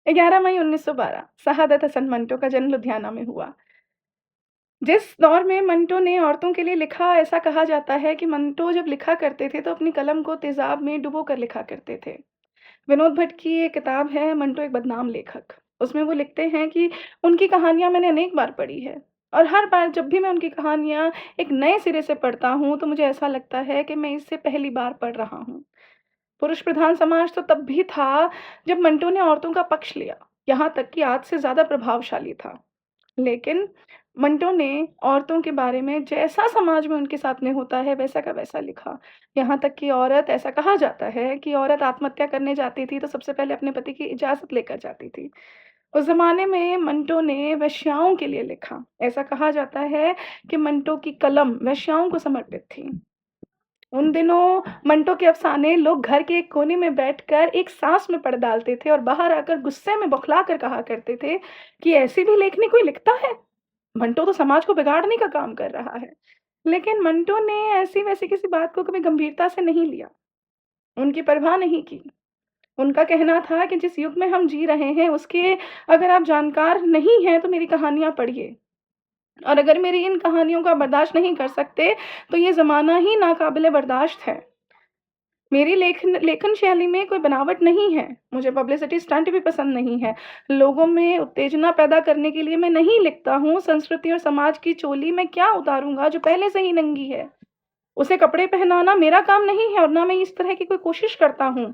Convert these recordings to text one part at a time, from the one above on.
11 मई 1912 शहादत हसन मंटो का जन्म लुधियाना में हुआ। जिस दौर में मंटो ने औरतों के लिए लिखा, ऐसा कहा जाता है कि मंटो जब लिखा करते थे तो अपनी कलम को तेज़ाब में डुबो कर लिखा करते थे। विनोद भट्ट की एक किताब है मंटो एक बदनाम लेखक। उसमें वो लिखते हैं कि उनकी कहानियाँ मैंने अनेक बार पढ़ी है और हर बार जब भी मैं उनकी कहानियाँ एक नए सिरे से पढ़ता हूँ तो मुझे ऐसा लगता है कि मैं इससे पहली बार पढ़ रहा हूँ। पुरुष प्रधान समाज तो तब भी था जब मंटो ने औरतों का पक्ष लिया, यहाँ तक कि आज से ज़्यादा प्रभावशाली था। लेकिन मंटो ने औरतों के बारे में जैसा समाज में उनके साथ में होता है वैसा का वैसा लिखा। यहाँ तक कि औरत ऐसा कहा जाता है कि औरत आत्महत्या करने जाती थी तो सबसे पहले अपने पति की इजाज़त लेकर जाती थी। उस ज़माने में मंटो ने वेश्याओं के लिए लिखा। ऐसा कहा जाता है कि मंटो की कलम वेश्याओं को समर्पित थी। उन दिनों मंटो के अफ़साने लोग घर के एक कोने में बैठकर एक साँस में पढ़ डालते थे और बाहर आकर गुस्से में बौखला कर कहा करते थे कि ऐसी भी लेखनी कोई लिखता है? मंटो तो समाज को बिगाड़ने का काम कर रहा है। लेकिन मंटो ने ऐसी-वैसी किसी बात को कभी गंभीरता से नहीं लिया, उनकी परवाह नहीं की। उनका कहना था कि जिस युग में हम जी रहे हैं उसके अगर आप जानकार नहीं हैं तो मेरी कहानियाँ पढ़िए और अगर मेरी इन कहानियों का बर्दाश्त नहीं कर सकते तो ये ज़माना ही नाक़ाबिले बर्दाश्त है। मेरी लेखन शैली में कोई बनावट नहीं है। मुझे पब्लिसिटी स्टंट भी पसंद नहीं है। लोगों में उत्तेजना पैदा करने के लिए मैं नहीं लिखता हूँ। संस्कृति और समाज की चोली मैं क्या उतारूँगा जो पहले से ही नंगी है। उसे कपड़े पहनाना मेरा काम नहीं है और ना मैं इस तरह की कोई कोशिश करता हूँ।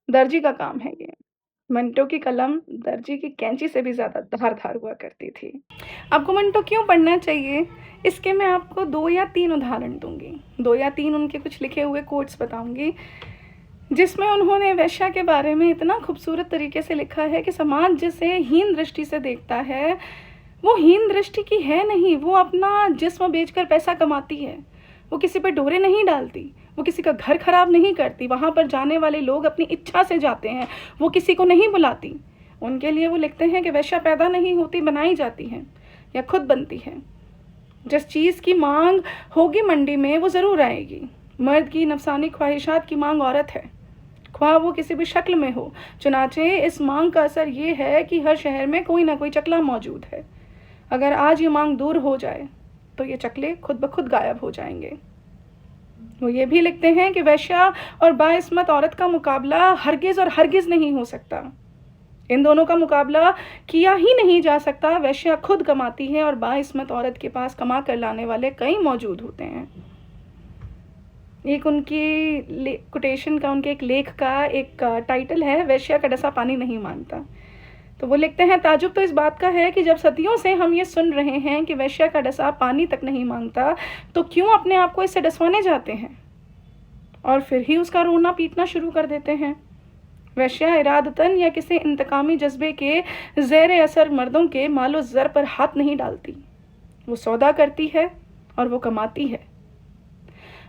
दर्जी का काम है ये। मंटो की कलम दर्जी की कैंची से भी ज़्यादा धारदार हुआ करती थी। आपको मंटो क्यों पढ़ना चाहिए? इसके मैं आपको 2 या 3 उदाहरण दूँगी। 2 या 3 उनके कुछ लिखे हुए कोट्स बताऊँगी, जिसमें उन्होंने वेश्या के बारे में इतना खूबसूरत तरीके से लिखा है कि समाज जिसे हीन दृष्टि से देखता है, वो हीन दृष्टि की है नहीं, वो अपना जिस्म बेचकर पैसा कमाती है। वो किसी पे डोरे नहीं डालती, वो किसी का घर खराब नहीं करती, वहाँ पर जाने वाले लोग अपनी इच्छा से जाते हैं, वो किसी को नहीं बुलाती। उनके लिए वो लिखते हैं कि वेश्या पैदा नहीं होती, बनाई जाती है या खुद बनती है। जिस चीज़ की माँग होगी मंडी में वो ज़रूर आएगी। मर्द की नफ़सानी ख्वाहिशात की माँग औरत है, ख्वाह वो किसी भी शक्ल में हो। चुनाचे इस माँग का असर ये है कि हर शहर में कोई ना कोई चकला मौजूद है। अगर आज ये माँग दूर हो जाए तो ये चकले खुद ब खुद गायब हो जाएंगे। वो ये भी लिखते हैं कि वेश्या और बाइस्मत औरत का मुकाबला हरगिज़ और हरगिज़ नहीं हो सकता। इन दोनों का मुकाबला किया ही नहीं जा सकता। वेश्या खुद कमाती है और बाइस्मत औरत के पास कमा कर लाने वाले कई मौजूद होते हैं। एक उनकी कोटेशन का, उनके एक लेख का एक टाइटल है, वेश्या का डसा पानी नहीं मांगता। तो वो लिखते हैं, ताजुब तो इस बात का है कि जब सदियों से हम ये सुन रहे हैं कि वेश्या का डसा पानी तक नहीं मांगता, तो क्यों अपने आप को इससे डसवाने जाते हैं और फिर ही उसका रोना पीटना शुरू कर देते हैं। वेश्या इरादतन या किसी इंतकामी जज्बे के ज़ेर असर मर्दों के मालो ज़र पर हाथ नहीं डालती। वो सौदा करती है और वो कमाती है।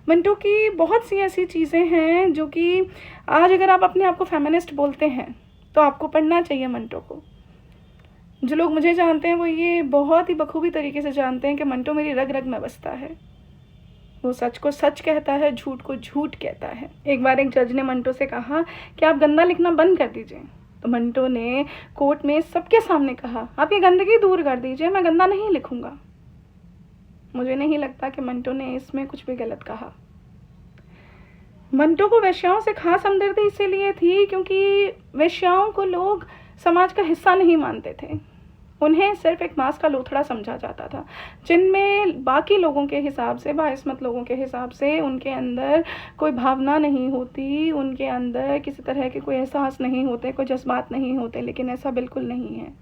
मंटो की बहुत सी ऐसी चीज़ें हैं जो कि आज अगर आप अपने आप को फेमिनिस्ट बोलते हैं तो आपको पढ़ना चाहिए मंटो को। जो लोग मुझे जानते हैं वो ये बहुत ही बखूबी तरीके से जानते हैं कि मंटो मेरी रग रग में बसता है। वो सच को सच कहता है, झूठ को झूठ कहता है। एक बार एक जज ने मंटो से कहा कि आप गंदा लिखना बंद कर दीजिए, तो मंटो ने कोर्ट में सबके सामने कहा, आप ये गंदगी दूर कर दीजिए, मैं गंदा नहीं लिखूंगा। मुझे नहीं लगता कि मंटो ने इसमें कुछ भी गलत कहा। मंटो को वेश्याओं से खास हमदर्दी इसीलिए थी क्योंकि वेश्याओं को लोग समाज का हिस्सा नहीं मानते थे। उन्हें सिर्फ एक मांस का लोथड़ा समझा जाता था, जिनमें बाकी लोगों के हिसाब से, बाइस्मत लोगों के हिसाब से उनके अंदर कोई भावना नहीं होती, उनके अंदर किसी तरह के कोई एहसास नहीं होते, कोई जज्बात नहीं होते। लेकिन ऐसा बिल्कुल नहीं है।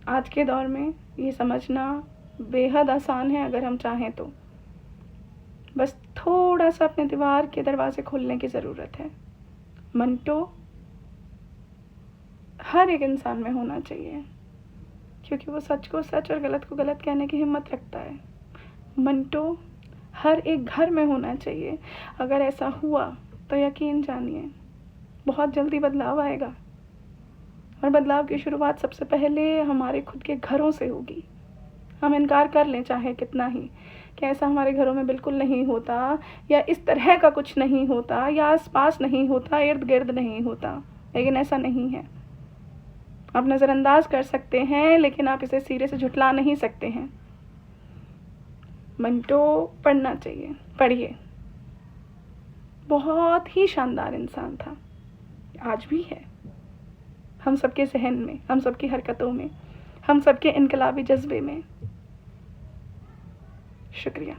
आज के दौर में ये समझना बेहद आसान है अगर हम चाहें तो। बस थोड़ा सा अपने दीवार के दरवाजे खोलने की ज़रूरत है। मंटो हर एक इंसान में होना चाहिए क्योंकि वो सच को सच और गलत को गलत कहने की हिम्मत रखता है। मंटो हर एक घर में होना चाहिए। अगर ऐसा हुआ तो यकीन जानिए बहुत जल्दी बदलाव आएगा और बदलाव की शुरुआत सबसे पहले हमारे खुद के घरों से होगी। हम इनकार कर लें चाहे कितना ही कि ऐसा हमारे घरों में बिल्कुल नहीं होता या इस तरह का कुछ नहीं होता या आस पास नहीं होता, इर्द गिर्द नहीं होता, लेकिन ऐसा नहीं है। आप नज़रअंदाज कर सकते हैं, लेकिन आप इसे सिरे से झुठला नहीं सकते हैं। मंटो पढ़ना चाहिए, पढ़िए। बहुत ही शानदार इंसान था, आज भी है। हम सबके ज़हन में, हम सबकी हरकतों में, हम सबके इनकलाबी जज़्बे में। शुक्रिया।